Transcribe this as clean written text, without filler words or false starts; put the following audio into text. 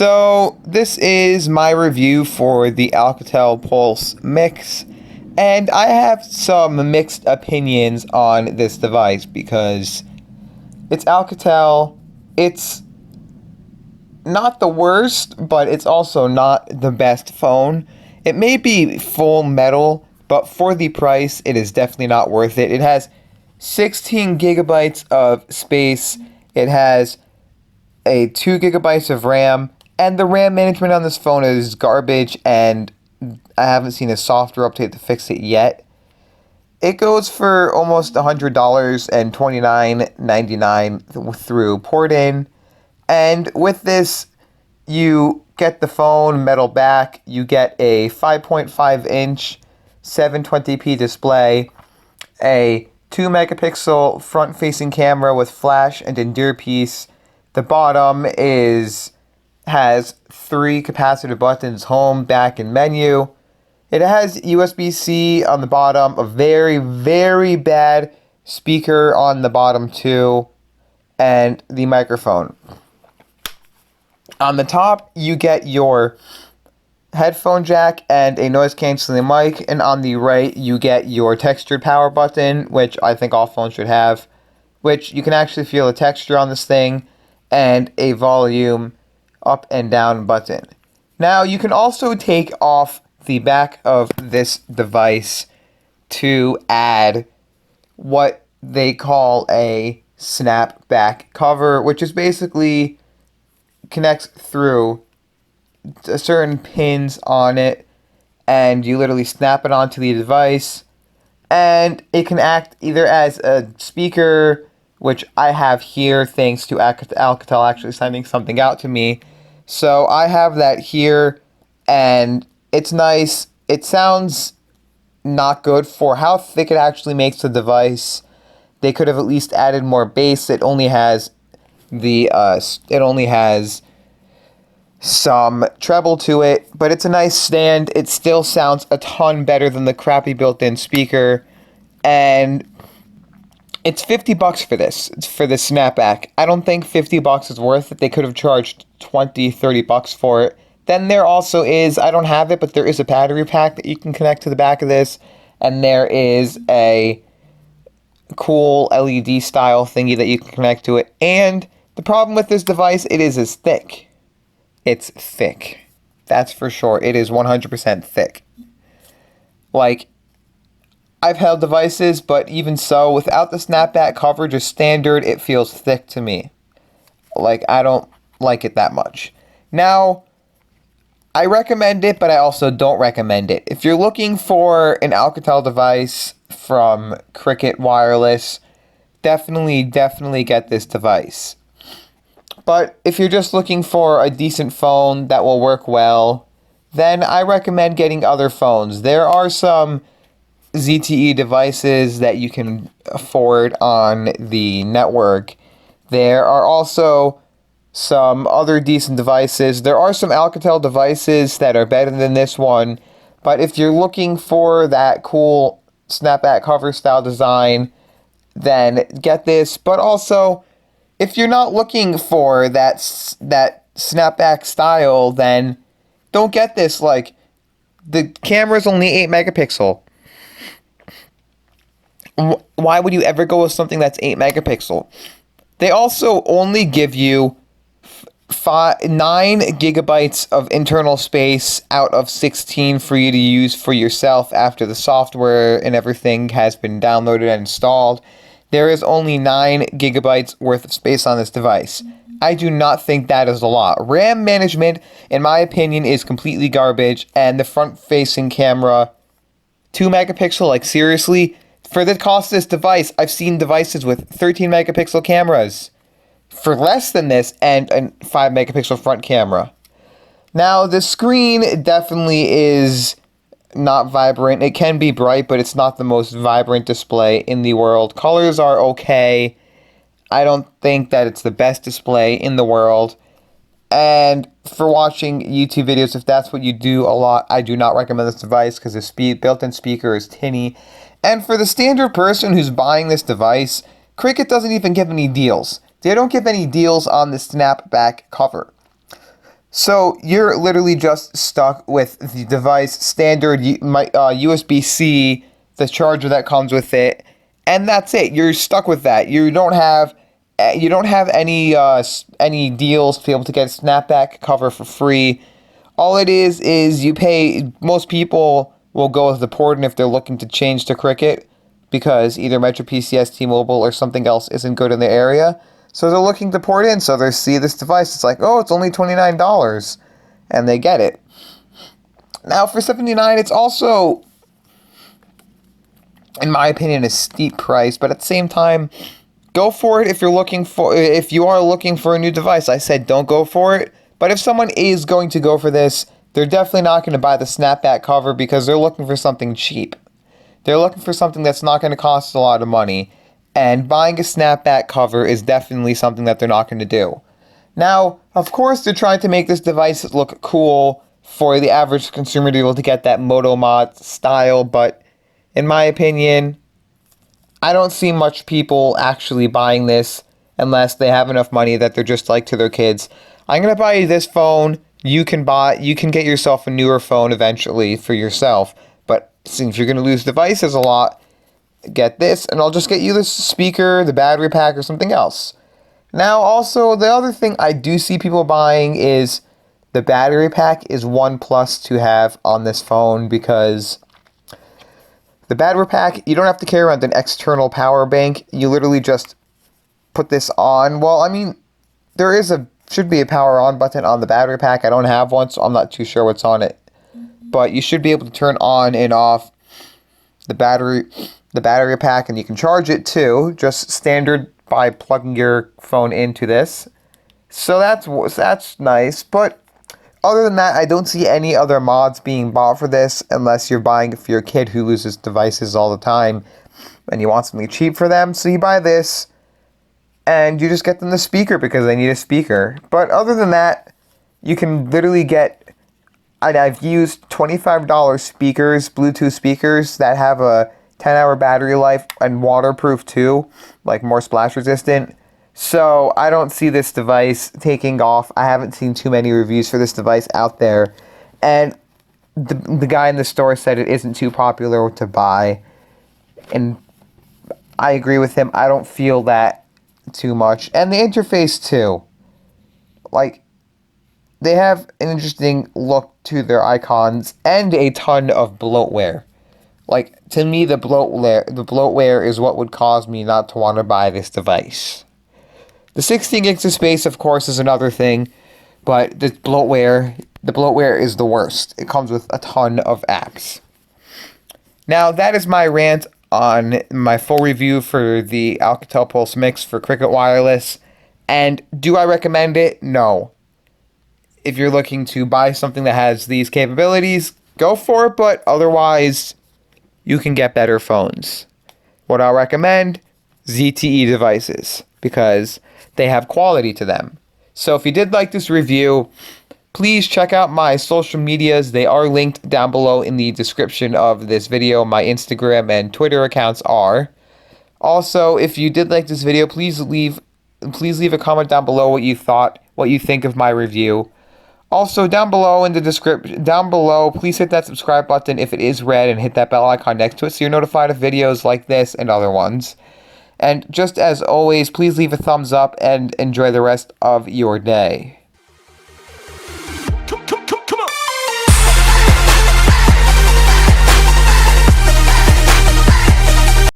So this is my review for the Alcatel Pulse Mix, and I have some mixed opinions on this device because it's Alcatel. It's not the worst, but it's also not the best phone. It may be full metal, but for the price, it is definitely not worth it. It has 16 gigabytes of space. It has a 2 gigabytes of RAM, and the RAM management on this phone is garbage, and I haven't seen a software update to fix it yet. It goes for almost $100 and $29.99 through port-in, and with this, you get the phone metal back, you get a 5.5-inch 720p display, a 2 megapixel front-facing camera with flash and endear piece. The bottom has 3 capacitive buttons, home, back, and menu. It has USB-C on the bottom, a very, very bad speaker on the bottom too, and the microphone. On the top, you get your headphone jack and a noise-canceling mic, and on the right, you get your textured power button, which I think all phones should have, which you can actually feel the texture on this thing, and a volume up and down button. Now, you can also take off the back of this device to add what they call a snapback cover, which is basically connects through certain pins on it, and you literally snap it onto the device, and it can act either as a speaker, which I have here thanks to Alcatel actually sending something out to me. So I have that here, and it's nice. It sounds not good for how thick it actually makes the device. They could have at least added more bass. It only has some treble to it, but it's a nice stand. It still sounds a ton better than the crappy built-in speaker, and it's $50 for this. It's for the snapback. I don't think $50 is worth it. They could have charged $20-$30 for it. Then there also is, I don't have it, but there is a battery pack that you can connect to the back of this, and there is a cool LED style thingy that you can connect to it. And the problem with this device, it is thick. It's thick. That's for sure. It is 100% thick. Like, I've held devices, but even so, without the snapback cover, just standard, it feels thick to me. Like, I don't like it that much. Now, I recommend it, but I also don't recommend it. If you're looking for an Alcatel device from Cricket Wireless, definitely get this device. But if you're just looking for a decent phone that will work well, then I recommend getting other phones. There are some ZTE devices that you can afford on the network. There are also some other decent devices. There are some Alcatel devices that are better than this one, but if you're looking for that cool snapback cover style design, then get this. But also, if you're not looking for that snapback style, then don't get this. Like, the camera's only 8 megapixel. Why would you ever go with something that's 8 megapixel? They also only give you 9 gigabytes of internal space out of 16 for you to use for yourself after the software and everything has been downloaded and installed. There is only 9 gigabytes worth of space on this device. I do not think that is a lot. RAM management, in my opinion, is completely garbage, and the front-facing camera, 2 megapixel, like seriously? For the cost of this device, I've seen devices with 13 megapixel cameras for less than this, and a 5 megapixel front camera. Now, the screen definitely is not vibrant. It can be bright, but it's not the most vibrant display in the world. Colors are okay. I don't think that it's the best display in the world. And for watching YouTube videos, if that's what you do a lot, I do not recommend this device because the built-in speaker is tinny. And for the standard person who's buying this device, Cricket doesn't even give any deals. They don't give any deals on the snapback cover. So you're literally just stuck with the device standard USB-C, the charger that comes with it, and that's it. You're stuck with that. You don't have any deals to be able to get a snapback cover for free. All it is you pay. Most people will go with the port, and if they're looking to change to Cricket, because either Metro PCS, T-Mobile, or something else isn't good in their area. So they're looking to port in, so they see this device. It's like, oh, it's only $29, and they get it. Now for $79, it's also, in my opinion, a steep price. But at the same time, go for it if you are looking for a new device. I said don't go for it. But if someone is going to go for this, they're definitely not going to buy the snapback cover because they're looking for something cheap. They're looking for something that's not going to cost a lot of money. And buying a snapback cover is definitely something that they're not going to do. Now, of course, they're trying to make this device look cool for the average consumer to be able to get that Moto Mod style, but in my opinion, I don't see much people actually buying this unless they have enough money that they're just like to their kids, I'm going to buy you this phone, you can get yourself a newer phone eventually for yourself, but since you're going to lose devices a lot, get this, and I'll just get you the speaker, the battery pack, or something else. Now, also, the other thing I do see people buying is the battery pack is one plus to have on this phone, because the battery pack, you don't have to carry around an external power bank. You literally just put this on. Well, I mean, there should be a power on button on the battery pack. I don't have one, so I'm not too sure what's on it. But you should be able to turn on and off the battery pack, and you can charge it too, just standard by plugging your phone into this. So that's nice, but other than that, I don't see any other mods being bought for this unless you're buying it for your kid who loses devices all the time and you want something cheap for them. So you buy this and you just get them the speaker because they need a speaker. But other than that, you can literally get, I've used $25 speakers, Bluetooth speakers that have a 10-hour battery life and waterproof too, like more splash resistant. So I don't see this device taking off. I haven't seen too many reviews for this device out there. And the guy in the store said it isn't too popular to buy. And I agree with him. I don't feel that too much. And the interface too. Like, they have an interesting look to their icons and a ton of bloatware. Like, to me, the bloatware is what would cause me not to want to buy this device. The 16 gigs of space, of course, is another thing, but the bloatware is the worst. It comes with a ton of apps. Now, that is my rant on my full review for the Alcatel Pulse Mix for Cricket Wireless. And do I recommend it? No. If you're looking to buy something that has these capabilities, go for it, but otherwise, you can get better phones. What I'll recommend, ZTE devices, because they have quality to them. So if you did like this review, please check out my social medias. They are linked down below in the description of this video. My Instagram and Twitter accounts are. Also, if you did like this video, please leave a comment down below what you think of my review. Also, down below in the description, please hit that subscribe button if it is red and hit that bell icon next to it so you're notified of videos like this and other ones. And just as always, please leave a thumbs up and enjoy the rest of your day.